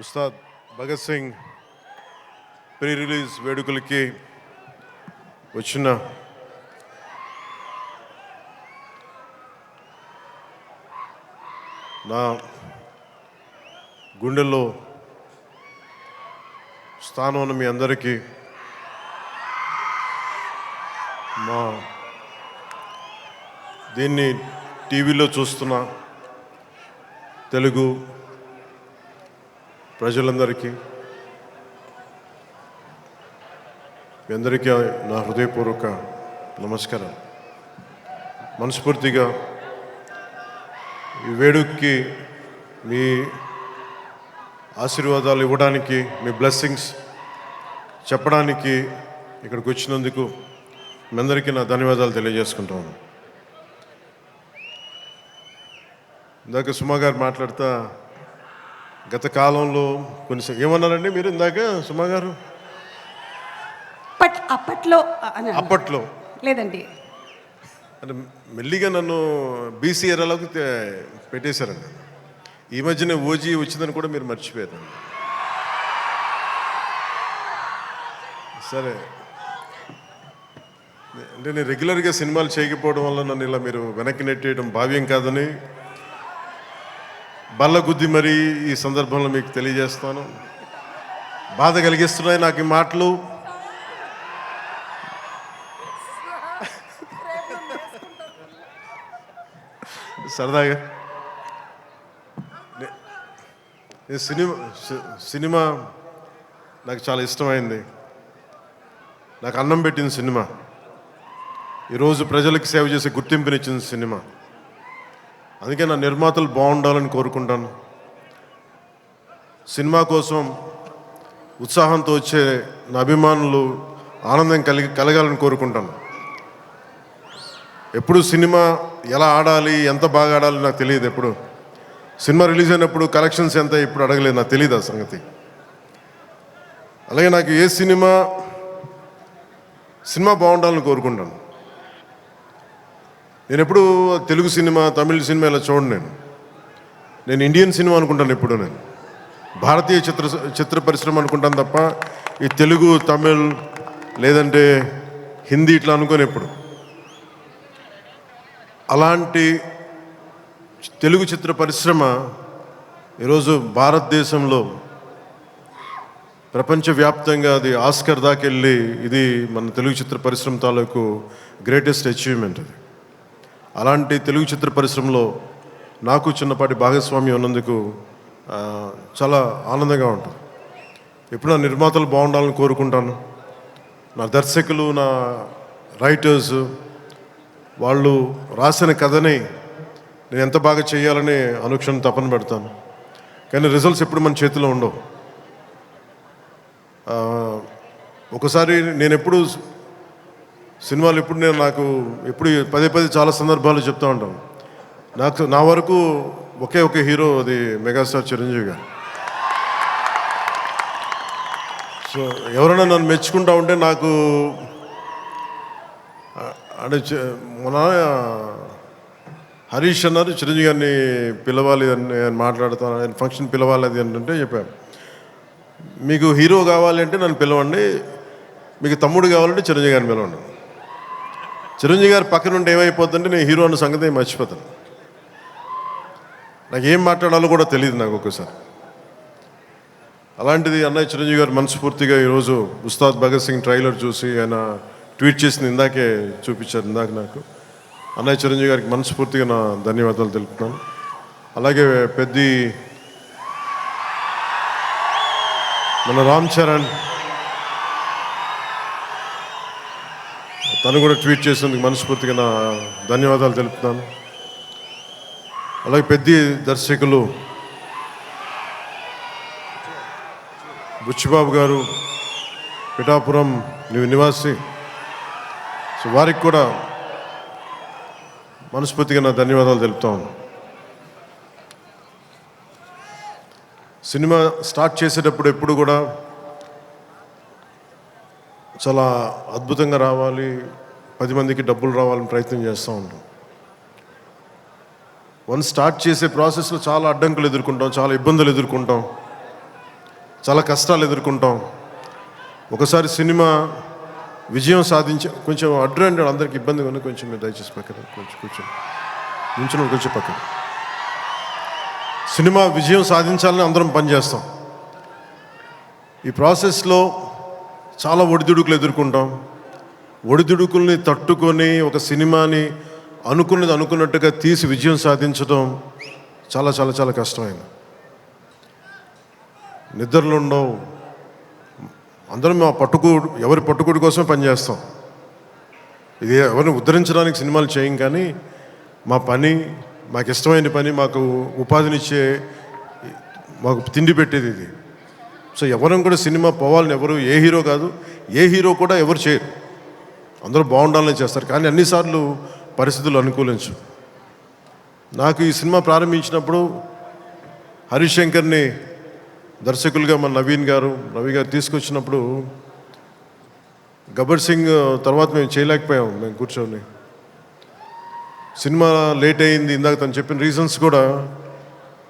Ustaad Bhagat Singh pre release వేడుకలకి వచ్చిన నా గుండెల్లో స్థానం ఉన్న మీ అందరికీ మా దీన్ని టీవీలో చూస్తున్న తెలుగు ప్రజలందరికీ మీ అందరికీ నా హృదయపూర్వక నమస్కారం. మనస్ఫూర్తిగా ఈ వేడుకకి మీ ఆశీర్వాదాలు ఇవ్వడానికి, మీ బ్లెస్సింగ్స్ చెప్పడానికి ఇక్కడికి వచ్చినందుకు మీ అందరికీ నా ధన్యవాదాలు తెలియజేసుకుంటాను. ఇందాక సుమా గారు మాట్లాడుతా గత కాలంలో కొన్ని ఏమన్నారండి మీరు ఇందాక సుమా గారు? అప్పట్లో లేదండి, అంటే మెల్లిగా నన్ను బీసీ ఏరాలోకి పెట్టేశారండి. ఈ మధ్యనే ఓజీ వచ్చిందని కూడా మీరు మర్చిపోయారు. సరే, అంటే నేను రెగ్యులర్గా సినిమాలు చేయకపోవడం వల్ల నన్ను ఇలా మీరు వెనక్కి నెట్టేయడం భావ్యం కాదని బల్ల గుద్ది మరీ ఈ సందర్భంలో మీకు తెలియజేస్తాను. బాధ కలిగిస్తున్నాయి నాకు ఈ మాటలు. సరదాగా సినిమా నాకు చాలా ఇష్టమైంది. నాకు అన్నం పెట్టిన సినిమా, ఈరోజు ప్రజలకు సేవ చేసే గుర్తింపునిచ్చిన సినిమా. అందుకే నా నిర్మాతలు బాగుండాలని కోరుకుంటాను. సినిమా కోసం ఉత్సాహంతో వచ్చే నా అభిమానులు ఆనందం కలగాలని కోరుకుంటాను. ఎప్పుడు సినిమా ఎలా ఆడాలి, ఎంత బాగా ఆడాలి నాకు తెలియదు. ఎప్పుడు సినిమా రిలీజ్ అయినప్పుడు కలెక్షన్స్ ఎంత ఇప్పుడు అడగలేదు, నాకు తెలియదు ఆ సంగతి. అలాగే నాకు ఏ సినిమా బాగుండాలని కోరుకుంటాను. నేను ఎప్పుడు తెలుగు సినిమా, తమిళ సినిమా ఇలా చూడండి. నేను ఇండియన్ సినిమా అనుకుంటాను. ఎప్పుడు నేను భారతీయ చిత్ర పరిశ్రమ అనుకుంటాను తప్ప ఈ తెలుగు, తమిళ్ లేదంటే హిందీ ఇట్లా అనుకోని ఎప్పుడు. అలాంటి తెలుగు చిత్ర పరిశ్రమ ఈరోజు భారతదేశంలో ప్రపంచవ్యాప్తంగా అది ఆస్కర్ దాకా వెళ్ళి, ఇది మన తెలుగు చిత్ర పరిశ్రమ తాలూకు గ్రేటెస్ట్ అచీవ్మెంట్ అది. అలాంటి తెలుగు చిత్ర పరిశ్రమలో నాకు చిన్నపాటి భాగస్వామ్యం ఉన్నందుకు చాలా ఆనందంగా ఉంటుంది. ఎప్పుడు నా నిర్మాతలు బాగుండాలని కోరుకుంటాను. నా దర్శకులు, నా రైటర్స్, వాళ్ళు రాసిన కథని నేను ఎంత బాగా చేయాలని అనుక్షణం తపన పెడతాను. కానీ రిజల్ట్స్ ఎప్పుడు మన చేతిలో ఉండవు. ఒకసారి నేను ఎప్పుడు సినిమాలు ఎప్పుడు నాకు పదే చాలా సందర్భాలు చెప్తూ ఉంటాను. నా వరకు ఒకే ఒక హీరో, అది మెగాస్టార్ చిరంజీవి గారు. సో ఎవరైనా నన్ను మెచ్చుకుంటా ఉంటే నాకు అంటే మన హరీష్ అన్నారు చిరంజీవి గారిని పిలవాలి అని నేను మాట్లాడతాను, ఆయన ఫంక్షన్ పిలవాలి అది అంటే చెప్పాను. మీకు హీరో కావాలి అంటే నన్ను పిలవండి, మీకు తమ్ముడు కావాలంటే చిరంజీవి గారిని పిలవండి. చిరంజీవి గారి పక్కన ఉంటే ఏమైపోతుందంటే నేను హీరో అన్న సంగతి మర్చిపోతాను. నాకు ఏం మాట్లాడాలో కూడా తెలియదు నాకు ఒక్కసారి. అలాంటిది అన్నయ్య చిరంజీవి గారు మనస్ఫూర్తిగా ఈరోజు ఉస్తాద్ భగత్ సింగ్ ట్రైలర్ చూసి ఆయన ట్వీట్ చేసింది ఇందాకే చూపించారు ఇందాక నాకు. అన్నయ్య చిరంజీవి గారికి మనస్ఫూర్తిగా నా ధన్యవాదాలు తెలుపుతున్నాను. అలాగే మన రామ్ చరణ్, తను కూడా ట్వీట్ చేసినందుకు మనస్ఫూర్తిగా నా ధన్యవాదాలు తెలుపుతున్నాను. అలాగే దర్శకులు బుచ్చిబాబు గారు, పిఠాపురం నివాసి, సో వారికి కూడా మనస్ఫూర్తిగా నా ధన్యవాదాలు తెలుపుతాను. సినిమా స్టార్ట్ చేసేటప్పుడు ఎప్పుడు కూడా చాలా అద్భుతంగా రావాలి, 10 మందికి డబ్బులు రావాలని ప్రయత్నం చేస్తూ ఉంటాం. స్టార్ట్ చేసే ప్రాసెస్లో చాలా అడ్డంకులు ఎదుర్కొంటాం, చాలా ఇబ్బందులు ఎదుర్కొంటాం, చాలా కష్టాలు ఎదుర్కొంటాం. ఒకసారి సినిమా విజయం కొంచెం అడ్డు అందరికి ఇబ్బందిగా ఉంది, కొంచెం మీరు దయచేసి పక్కన కొంచెం పక్కన. సినిమా విజయం సాధించాలని అందరం పనిచేస్తాం. ఈ ప్రాసెస్లో చాలా ఒడిదుడుకులు ఎదుర్కొంటాం. ఒడిదుడుకుల్ని తట్టుకొని ఒక సినిమాని అనుకున్నట్టుగా తీసి విజయం సాధించడం చాలా చాలా చాలా కష్టమైంది. నిద్రలు ఉండవు. అందరం ఎవరి పట్టుకూడి కోసం పనిచేస్తాం. ఇది ఎవరిని ఉద్ధరించడానికి సినిమాలు చేయం, కానీ మా పని, మాకు ఇష్టమైన పని, మాకు ఉపాధినిచ్చే, మాకు తిండి పెట్టేది ఇది. సో ఎవరం కూడా సినిమా పోవాలని ఎవరు, ఏ హీరో కాదు, ఏ హీరో కూడా ఎవరు చేయరు. అందరూ బాగుండాలని చేస్తారు, కానీ అన్నిసార్లు పరిస్థితులు అనుకూలించు. నాకు ఈ సినిమా ప్రారంభించినప్పుడు హరీష్ శంకర్ని దర్శకులుగా మన రవి గారు తీసుకొచ్చినప్పుడు గబ్బర్ సింగ్ తర్వాత మేము చేయలేకపోయాం. మేము కూర్చొని సినిమా లేట్ అయింది. ఇందాక తను చెప్పిన రీజన్స్ కూడా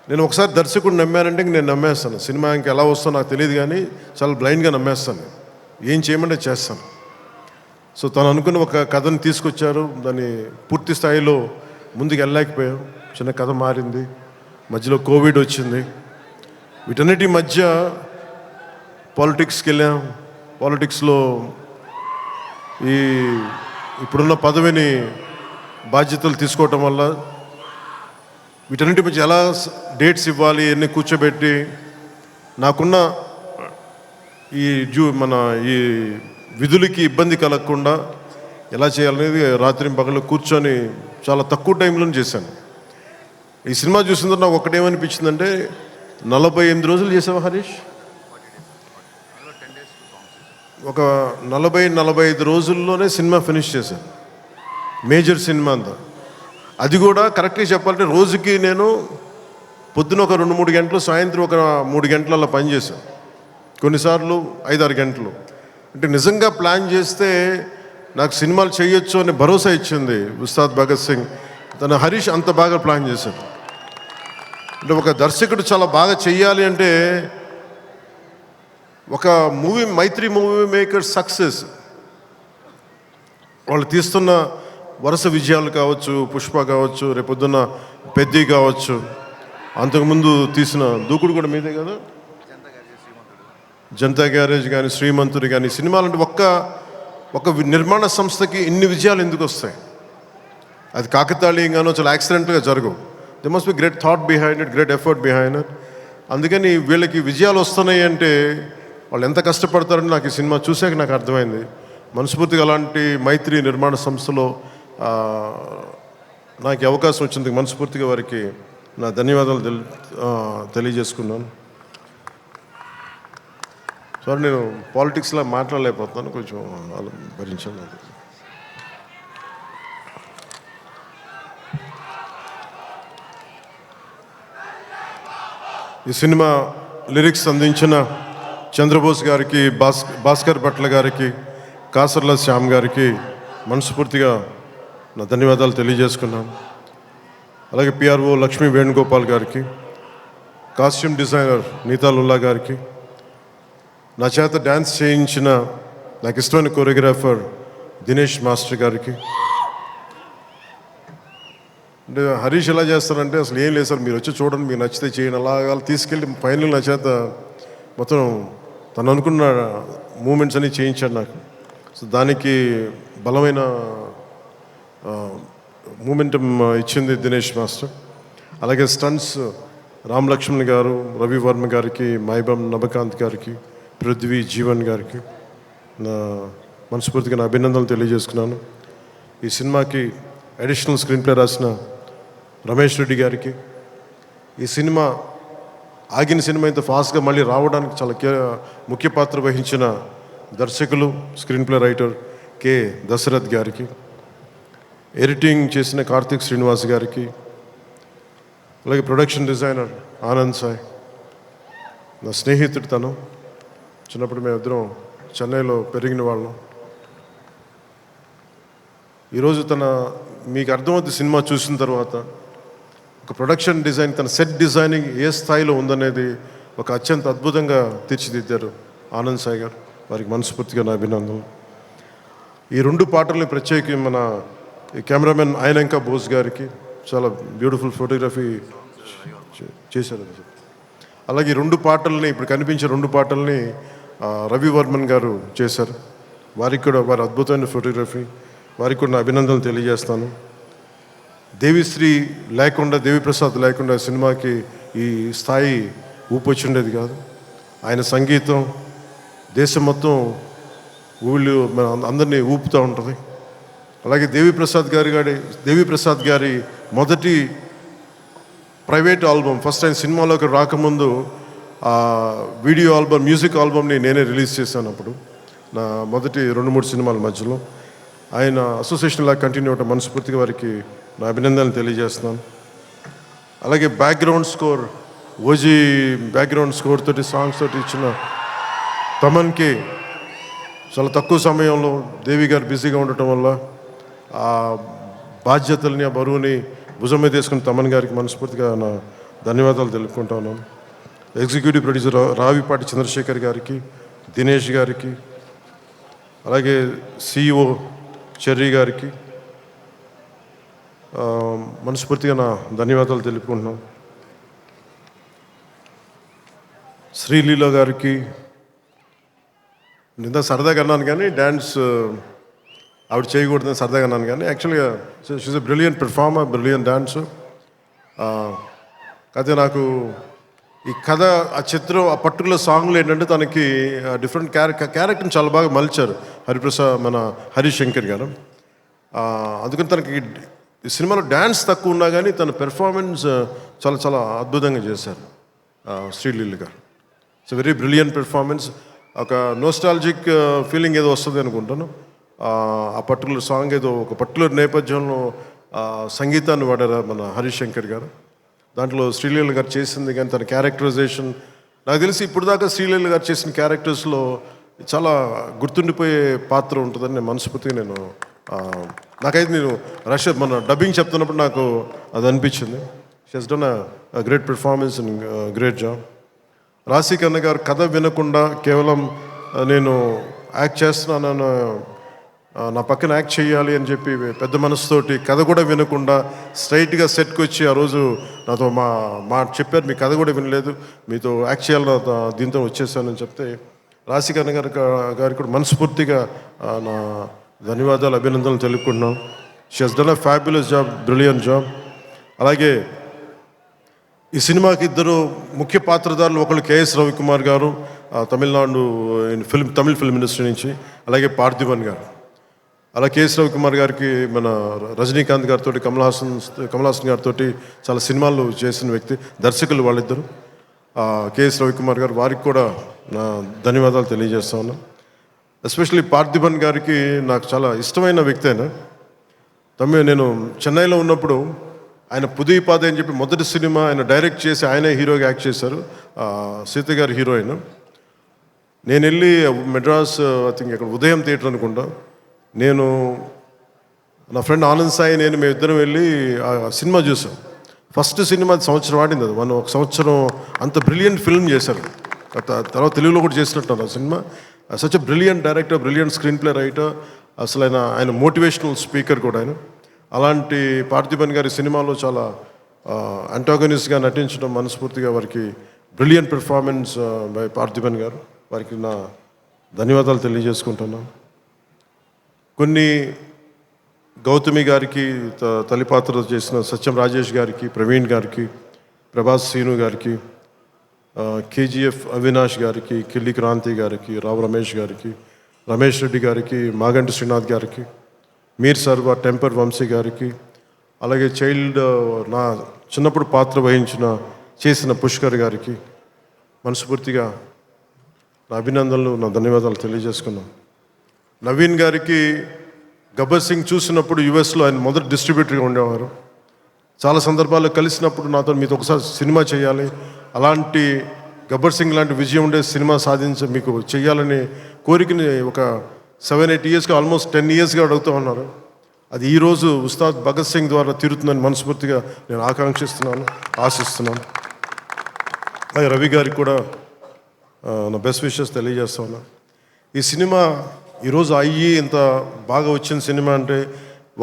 నేను ఒకసారి దర్శకుడు నమ్మానంటే నేను నమ్మేస్తాను. సినిమా ఇంకా ఎలా వస్తుందో నాకు తెలియదు, కానీ చాలా బ్లైండ్గా నమ్మేస్తాను. ఏం చేయమంటే చేస్తాను. సో తను అనుకున్న ఒక కథను తీసుకొచ్చారు. దాన్ని పూర్తి స్థాయిలో ముందుకు వెళ్ళలేకపోయాం. చిన్న కథ మారింది, మధ్యలో కోవిడ్ వచ్చింది. వీటన్నిటి మధ్య పాలిటిక్స్కి వెళ్ళాం. పాలిటిక్స్లో ఇప్పుడున్న పదవిని బాధ్యతలు తీసుకోవటం వల్ల వీటన్నిటి మధ్య ఎలా డేట్స్ ఇవ్వాలి, ఎన్ని కూర్చోబెట్టి నాకున్న ఈ విధులకి ఇబ్బంది కలగకుండా ఎలా చేయాలనేది రాత్రి పగలు కూర్చొని చాలా తక్కువ టైంలో చేశాను. ఈ సినిమా చూసిన తర్వాత నాకు ఒకటేమనిపించిందంటే, 48 రోజులు చేసావా హరీష్? ఒక 40-45 రోజుల్లోనే సినిమా ఫినిష్ చేశాను. మేజర్ సినిమా అంతా. అది కూడా కరెక్ట్గా చెప్పాలంటే రోజుకి నేను పొద్దున ఒక 2-3 గంటలు, సాయంత్రం ఒక 3 గంటలు అలా పనిచేశాను. కొన్నిసార్లు 5-6 గంటలు. అంటే నిజంగా ప్లాన్ చేస్తే నాకు సినిమాలు చేయొచ్చు అనే భరోసా ఇచ్చింది ఉస్తాద్ భగత్ సింగ్. హరీష్ అంత బాగా ప్లాన్ చేశాడు. అంటే ఒక దర్శకుడు చాలా బాగా చెయ్యాలి అంటే ఒక మైత్రి మూవీ మేకర్ సక్సెస్, వాళ్ళు తీస్తున్న వరుస విజయాలు కావచ్చు, పుష్ప కావచ్చు, రేపొద్దున్న పెద్ది కావచ్చు, అంతకుముందు తీసిన దూకుడు కూడా మీదే కదా, జనతా గ్యారేజ్ కానీ, శ్రీమంతుడు కానీ, సినిమాలంటే ఒక నిర్మాణ సంస్థకి ఇన్ని విజయాలు ఎందుకు వస్తాయి? అది కాకతాళీయంగానో చాలా యాక్సిడెంట్గా జరగవు. They must be great thought behind it, great effort behind it. అందుకని వీళ్ళకి విజయాలు వస్తున్నాయి అంటే వాళ్ళు ఎంత కష్టపడతారని నాకు ఈ సినిమా చూసాక నాకు అర్థమైంది. మనస్ఫూర్తిగా అలాంటి మైత్రి నిర్మాణ సంస్థలో నాకు అవకాశం వచ్చింది. మనస్ఫూర్తిగా వారికి నా ధన్యవాదాలు తెలియజేసుకున్నాను. సార్, నేను పాలిటిక్స్లో మాట్లాడలేకపోతున్నాను, కొంచెం భరించాను. ఈ సినిమా లిరిక్స్ అందించిన చంద్రబోస్ గారికి, భాస్కర్ భట్ల గారికి, కాసర్ల శ్యామ్ గారికి మనస్ఫూర్తిగా నా ధన్యవాదాలు తెలియజేసుకున్నాను. అలాగే పిఆర్ఓ లక్ష్మీ వేణుగోపాల్ గారికి, కాస్ట్యూమ్ డిజైనర్ నీతా లుల్లా గారికి, నా చేత డ్యాన్స్ చేయించిన నాకు ఇష్టమైన కొరియోగ్రాఫర్ దినేష్ మాస్టర్ గారికి. అంటే హరీష్ ఎలా చేస్తారంటే అసలు ఏం లేదు సార్, మీరు వచ్చి చూడండి, మీకు నచ్చితే చేయండి, అలాగా తీసుకెళ్ళి ఫైనల్ నా చేత మొత్తం తను అనుకున్న మూమెంట్స్ అన్నీ చేయించాడు నాకు. సో దానికి బలమైన మూమెంటం ఇచ్చింది దినేష్ మాస్టర్. అలాగే స్టంట్స్ రామ్ లక్ష్మణ్ గారు, రవి వర్మ గారికి, మైబమ్ నబకాంత్ గారికి, పృథ్వీ జీవన్ గారికి నా మనస్ఫూర్తిగా నా అభినందనలు తెలియజేసుకున్నాను. ఈ సినిమాకి అడిషనల్ స్క్రీన్ ప్లే రాసిన రమేష్ రెడ్డి గారికి, ఈ సినిమా ఆగిన సినిమా ఇంత ఫాస్ట్గా మళ్ళీ రావడానికి చాలా ముఖ్య పాత్ర వహించిన దర్శకులు, screen play writer K Dashrath గారికి, ఎడిటింగ్ చేసిన కార్తిక్ శ్రీనివాస్ గారికి, అలాగే ప్రొడక్షన్ డిజైనర్ ఆనంద్ సాయ్, నా స్నేహితుడు. తను చిన్నప్పుడు మేమిద్దరం చెన్నైలో పెరిగిన వాళ్ళం. ఈరోజు మీకు అర్థమవుతుంది సినిమా చూసిన తర్వాత, ఒక ప్రొడక్షన్ డిజైన్, తన సెట్ డిజైనింగ్ ఏ స్థాయిలో ఉందనేది ఒక అత్యంత అద్భుతంగా తీర్చిదిద్దారు ఆనంద్ సాయి గారు. వారికి మనస్ఫూర్తిగా నా అభినందనలు. ఈ 2 పాటల్ని ప్రత్యేకి మన కెమెరామెన్ ఆయనంక బోస్ గారికి చాలా బ్యూటిఫుల్ ఫోటోగ్రఫీ చేశారు. అలాగే 2 పాటల్ని, ఇప్పుడు కనిపించే 2 పాటల్ని రవి వర్మన్ గారు చేశారు. వారికి కూడా వారి అద్భుతమైన ఫోటోగ్రఫీ, వారికి కూడా నా అభినందనలు తెలియజేస్తాను. దేవిశ్రీ లేకుండా, దేవిప్రసాద్ లేకుండా సినిమాకి ఈ స్థాయి ఊపొచ్చుండేది కాదు. ఆయన సంగీతం దేశం మొత్తం ఊళ్ళు అందరినీ ఊపుతూ ఉంటుంది. అలాగే దేవిప్రసాద్ గారి మొదటి ప్రైవేట్ ఆల్బమ్, ఫస్ట్ ఆయన సినిమాలోకి రాకముందు వీడియో ఆల్బమ్, మ్యూజిక్ ఆల్బమ్ని నేనే రిలీజ్ చేశాను. అప్పుడు నా మొదటి 2-3 సినిమాల మధ్యలో ఆయన అసోసియేషన్ లాగా కంటిన్యూ అవటం మనస్ఫూర్తిగా వారికి నా అభినందనలు తెలియజేస్తున్నాను. అలాగే background score, OG background score తోటి, సాంగ్స్ తోటి ఇచ్చిన తమన్కి చాలా తక్కువ సమయంలో దేవి గారు బిజీగా ఉండటం వల్ల ఆ బాధ్యతల్ని, ఆ బరువుని భుజం మీద తీసుకుని తమన్ గారికి మనస్ఫూర్తిగా నా ధన్యవాదాలు తెలుపుకుంటా ఉన్నాను. ఎగ్జిక్యూటివ్ ప్రొడ్యూసర్ రావిపాటి చంద్రశేఖర్ గారికి, దినేష్ గారికి, అలాగే సిఇఓ చెర్రీ గారికి మనస్ఫూర్తిగా నా ధన్యవాదాలు తెలుపుకుంటున్నాను. శ్రీలీల గారికి నిన్న సరదాగా అన్నాను, కానీ డ్యాన్స్ ఆవిడ చేయకూడదని సరదాగా అన్నాను, కానీ యాక్చువల్గా she's a brilliant performer, brilliant dancer. అయితే నాకు ఈ కథ, ఆ చిత్రం, ఆ పర్టికులర్ సాంగ్లో ఏంటంటే తనకి డిఫరెంట్ క్యారెక్టర్ని చాలా బాగా మలిచారు మన హరీష్ శంకర్ గారు. అందుకని తనకి ఈ సినిమాలో డ్యాన్స్ తక్కువ ఉన్నా కానీ తన పెర్ఫార్మెన్స్ చాలా చాలా అద్భుతంగా చేశారు శ్రీలీల గారు. It's very brilliant performance. ఒక నోస్టాలజిక్ ఫీలింగ్ ఏదో వస్తుంది అనుకుంటాను. ఆ పర్టికులర్ సాంగ్ ఏదో ఒక పర్టికులర్ నేపథ్యంలో సంగీతాన్ని వాడారు మన హరీష్ శంకర్ గారు. దాంట్లో శ్రీలీల గారు చేసింది కానీ తన క్యారెక్టరైజేషన్, నాకు తెలిసి ఇప్పుడు దాకా శ్రీలీల గారు చేసిన క్యారెక్టర్స్లో చాలా గుర్తుండిపోయే పాత్ర ఉంటుందని నేను మనస్ఫూర్తిగా నాకైతే నేను మన డబ్బింగ్ చెప్తున్నప్పుడు నాకు అది అనిపించింది. She has done a great performance and great job. రాశి కన్న గారు కథ వినకుండా కేవలం నేను యాక్ట్ చేస్తున్నాను, నా పక్కన యాక్ట్ చేయాలి అని చెప్పి పెద్ద మనసుతోటి కథ కూడా వినకుండా స్ట్రైట్గా సెట్కి వచ్చి ఆ రోజు నాతో మా చెప్పారు, మీ కథ కూడా వినలేదు, మీతో యాక్ట్ చేయాలని దీంతో వచ్చేసానని చెప్తే రాశి కన్న గారికి కూడా మనస్ఫూర్తిగా నా ధన్యవాదాలు, అభినందనలు తెలుపుకుంటున్నాం. She has done a fabulous job, brilliant job. అలాగే ఈ సినిమాకి 2 ముఖ్య పాత్రధారులు, ఒకళ్ళు కేఎస్ రవికుమార్ గారు తమిళనాడు తమిళ ఫిల్మ్ ఇండస్ట్రీ నుంచి, అలాగే పార్థిబన్ గారు. అలా కేఎస్ రవికుమార్ గారికి మన రజనీకాంత్ గారితో, కమల్ హాసన్ గారితో చాలా సినిమాలు చేసిన వ్యక్తి, దర్శకులు వాళ్ళిద్దరు. కేఎస్ రవికుమార్ గారు, వారికి కూడా నా ధన్యవాదాలు తెలియజేస్తా ఉన్నా. ఎస్పెషల్లీ పార్థిబన్ గారికి నాకు చాలా ఇష్టమైన వ్యక్తి. నేను చెన్నైలో ఉన్నప్పుడు ఆయన పుదీపాద అని చెప్పి మొదటి సినిమా ఆయన డైరెక్ట్ చేసి ఆయనే హీరోగా యాక్ట్ చేశారు, సీత గారి హీరోయిన్. నేను వెళ్ళి మెడ్రాస్, ఐ థింక్ ఇక్కడ ఉదయం థియేటర్ అనుకుంటా, నేను నా ఫ్రెండ్ ఆనంద్ సాయి మేము ఇద్దరం వెళ్ళి ఆ సినిమా చూసాం. ఫస్ట్ సినిమా సంవత్సరం ఆడింది, అది ఒక సంవత్సరం అంత బ్రిలియంట్ ఫిల్మ్ చేశారు. తర్వాత తెలుగులో కూడా చేసినట్టు ఆ cinema. Such a brilliant director, brilliant screen play writer, అసలు ఆయన మోటివేషనల్ స్పీకర్ కూడా ఆయన. అలాంటి పార్థిబన్ గారి సినిమాలో చాలా అంటాగనిస్ట్గా నటించడం మనస్ఫూర్తిగా వారికి బ్రిలియంట్ పెర్ఫార్మెన్స్ బై పార్థిబన్ గారు, వారికి నా ధన్యవాదాలు తెలియజేసుకుంటున్నాను. కొన్ని గౌతమి గారికి, తల్లి పాత్ర చేసిన సత్యం రాజేష్ గారికి, ప్రవీణ్ గారికి, ప్రభాస్ శ్రీను గారికి, కేజీఎఫ్ అవినాష్ గారికి, కిల్లి క్రాంతి గారికి, రావు రమేష్ గారికి, రమేష్ రెడ్డి గారికి, మాగంటి శ్రీనాథ్ గారికి, మీర్ సర్వ టెంపర్ వంశీ గారికి, అలాగే నా చిన్నప్పుడు పాత్ర చేసిన పుష్కర్ గారికి మనస్ఫూర్తిగా నా అభినందనలు, నా ధన్యవాదాలు తెలియజేసుకున్నాను. నవీన్ గారికి గబ్బర్ సింగ్ చూసినప్పుడు యుఎస్లో ఆయన మొదటి డిస్ట్రిబ్యూటర్గా ఉండేవారు. చాలా సందర్భాల్లో కలిసినప్పుడు నాతో మీతో ఒకసారి సినిమా చేయాలి, అలాంటి గబ్బర్ సింగ్ లాంటి విజయం ఉండే సినిమా మీకు చేయాలని కోరికని ఒక 7-8 ఇయర్స్గా, ఆల్మోస్ట్ 10 ఇయర్స్గా అడుగుతూ ఉన్నారు. అది ఈరోజు ఉస్తాద్ భగత్ సింగ్ ద్వారా తీరుతుందని మనస్ఫూర్తిగా నేను ఆకాంక్షిస్తున్నాను, ఆశిస్తున్నాను. అలాగే రవి గారికి కూడా నా బెస్ట్ విషెస్ తెలియజేస్తాను. ఈ సినిమా ఈరోజు అయ్యి ఇంత బాగా వచ్చిన సినిమా అంటే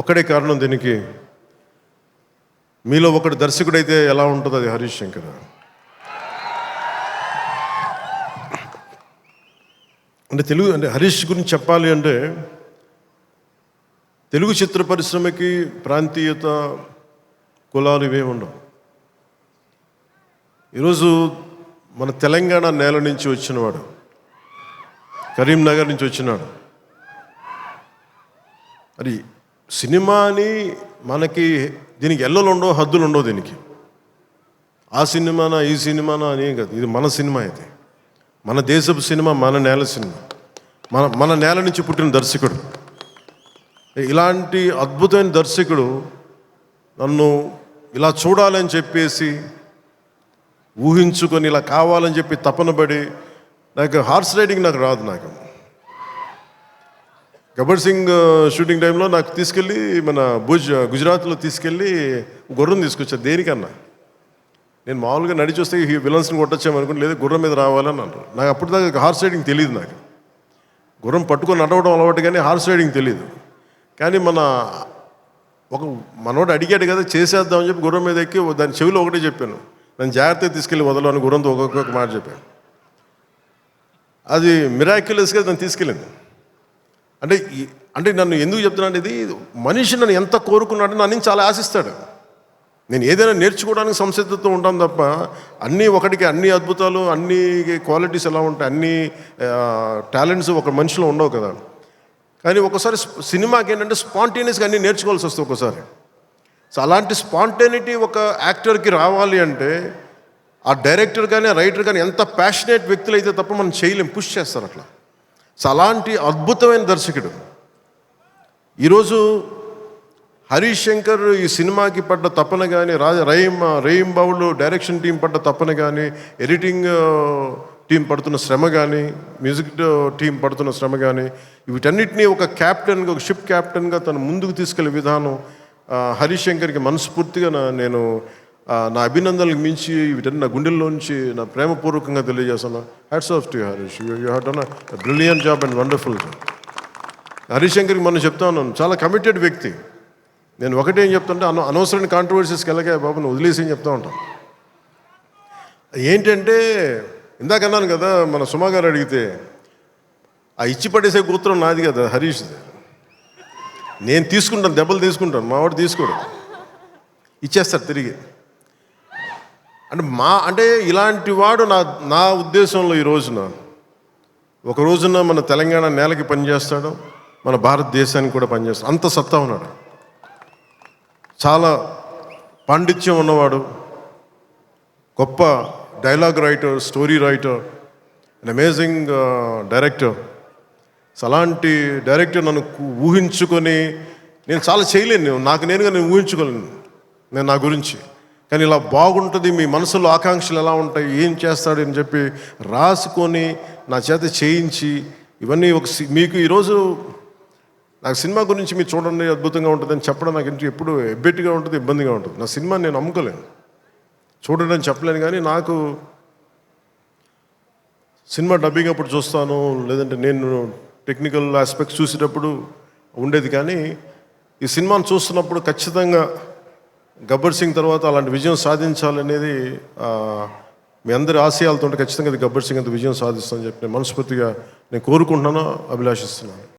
ఒకటే కారణం. దీనికి మీలో ఒకటి దర్శకుడైతే ఎలా ఉంటుందో అది హరీష్ శంకర్. అంటే హరీష్ గురించి చెప్పాలి అంటే తెలుగు చిత్ర పరిశ్రమకి ప్రాంతీయత, కులాలు ఇవేమి ఉండవు. ఈరోజు మన తెలంగాణ నేల నుంచి వచ్చినవాడు, కరీంనగర్ నుంచి వచ్చినాడు. అది సినిమాని మనకి దీనికి ఎల్లలు ఉండవు, హద్దులు ఉండవు. దీనికి ఆ సినిమానా ఈ సినిమానా అని కాదు, ఇది మన సినిమా. ఇది మన దేశపు సినిమా, మన నేల సినిమా, మన నేల నుంచి పుట్టిన దర్శకుడు. ఇలాంటి అద్భుతమైన దర్శకుడు నన్ను ఇలా చూడాలని చెప్పేసి ఊహించుకొని ఇలా కావాలని చెప్పి తపన పడి, నాకు హార్స్ రైడింగ్ నాకు రాదు. నాకు గబ్బర్ సింగ్ షూటింగ్ టైంలో నాకు తీసుకెళ్ళి మన గుజరాత్లో తీసుకెళ్ళి గుర్రం తీసుకొచ్చారు. దేనికన్నా నేను మామూలుగా నడిచి వస్తే ఈ విలన్స్ని కొట్టొచ్చామనుకుంటే, లేదు గుర్రం మీద రావాలని అంటారు. నాకు అప్పుడు దాకా హార్స్ రైడింగ్ తెలియదు. నాకు గుర్రం పట్టుకొని నడవడం అలవాటు, కానీ హార్స్ రైడింగ్ తెలియదు. కానీ మనోడు అడిగాడు కదా, చేసేద్దామని చెప్పి గుర్రం మీద ఎక్కి దాని చెవిలో ఒకటే చెప్పాను, నన్ను జాగ్రత్తగా తీసుకెళ్ళి వదలు అని గుర్రంతో ఒక్కొక్క మాట చెప్పాను. అది మిరాక్యులస్గా నన్ను తీసుకెళ్ళింది. అంటే నన్ను ఎందుకు చెప్తున్నాను, ఇది మనిషి నన్ను ఎంత కోరుకున్నాడో నా నుంచి చాలా ఆశిస్తాడు. నేను ఏదైనా నేర్చుకోవడానికి సంసిద్ధతో ఉంటాను తప్ప అన్నీ ఒకటికి అన్ని అద్భుతాలు, అన్ని క్వాలిటీస్ ఎలా ఉంటాయి, అన్ని టాలెంట్స్ ఒక మనిషిలో ఉండవు కదా. కానీ ఒకసారి సినిమాకి ఏంటంటే స్పాంటేనియస్గా అన్నీ నేర్చుకోవాల్సి వస్తుంది ఒక్కోసారి. సో అలాంటి స్పాంటేనిటీ ఒక యాక్టర్కి రావాలి అంటే ఆ డైరెక్టర్ కానీ, ఆ రైటర్ కానీ ఎంత ప్యాషనేట్ వ్యక్తులు అయితే తప్ప మనం చేయలేం, పుష్ చేస్తారు అట్లా. సో అలాంటి అద్భుతమైన దర్శకుడు ఈరోజు హరీష్ శంకర్. ఈ సినిమాకి పడ్డ తపన కానీ, రహీం బాబులు డైరెక్షన్ టీం పడ్డ తపన కానీ, ఎడిటింగ్ టీం పడుతున్న శ్రమ కానీ, మ్యూజిక్ టీం పడుతున్న శ్రమ కానీ, వీటన్నిటినీ ఒక క్యాప్టెన్గా, ఒక షిప్ క్యాప్టెన్గా తను ముందుకు తీసుకెళ్లే విధానం హరీష్ శంకర్కి మనస్ఫూర్తిగా నేను నా అభినందనలకు మించి వీటన్ని నా గుండెల్లోంచి నా ప్రేమపూర్వకంగా తెలియజేస్తాను. Hats off to Harish, you have done a brilliant job and wonderful job. Harish శంకర్కి మనం చెప్తా ఉన్నాను, చాలా కమిటెడ్ వ్యక్తి. నేను ఒకటేం చెప్తుంటే, అనవసరమైన కాంట్రవర్సీస్కి వెళ్ళగా బాబు నువ్వు వదిలేసి అని చెప్తా ఉంటాను. ఏంటంటే ఇందాక అన్నాను కదా, మన సుమా గారు అడిగితే ఆ ఇచ్చి పడేసే గుర్తురం నాది కదా, హరీష్ది. నేను తీసుకుంటాను, దెబ్బలు తీసుకుంటాను, మా వాడు తీసుకోడు, ఇచ్చేస్తాడు తిరిగి. అంటే ఇలాంటి వాడు నా ఉద్దేశంలో ఈ రోజున ఒక రోజున మన తెలంగాణ నేలకి పనిచేస్తాడు, మన భారతదేశానికి కూడా పనిచేస్తాడు. అంత సత్తా ఉన్నాడు, చాలా పాండిత్యం ఉన్నవాడు, గొప్ప dialogue writer, story writer, and amazing director. So అలాంటి డైరెక్టర్ నన్ను ఊహించుకొని నేను చాలా చేయలేను, నాకు నేనుగా నేను ఊహించుకోలేను నేను నా గురించి. కానీ ఇలా బాగుంటుంది, మీ మనసులో ఆకాంక్షలు ఎలా ఉంటాయి, ఏం చేస్తాడు అని చెప్పి రాసుకొని నా చేత చేయించి ఇవన్నీ మీకు ఈరోజు నాకు సినిమా గురించి మీరు చూడండి అద్భుతంగా ఉంటుందని చెప్పడం నాకు ఎప్పుడు ఎబ్బెట్టిగా ఉంటుంది, ఇబ్బందిగా ఉంటుంది. నా సినిమా నేను నమ్ముకోలేను, చూడండి అని చెప్పలేను. కానీ నాకు సినిమా డబ్బింగ్ అప్పుడు చూస్తాను, లేదంటే నేను టెక్నికల్ ఆస్పెక్ట్స్ చూసేటప్పుడు ఉండేది. కానీ ఈ సినిమాను చూస్తున్నప్పుడు ఖచ్చితంగా గబ్బర్ సింగ్ తర్వాత అలాంటి విజయం సాధించాలనేది మీ అందరి ఆశయాలతో ఖచ్చితంగా అది గబ్బర్ సింగ్ అంత విజయం సాధిస్తానని చెప్పి నేను మనస్ఫూర్తిగా నేను కోరుకుంటున్నాను, అభిలాషిస్తున్నాను.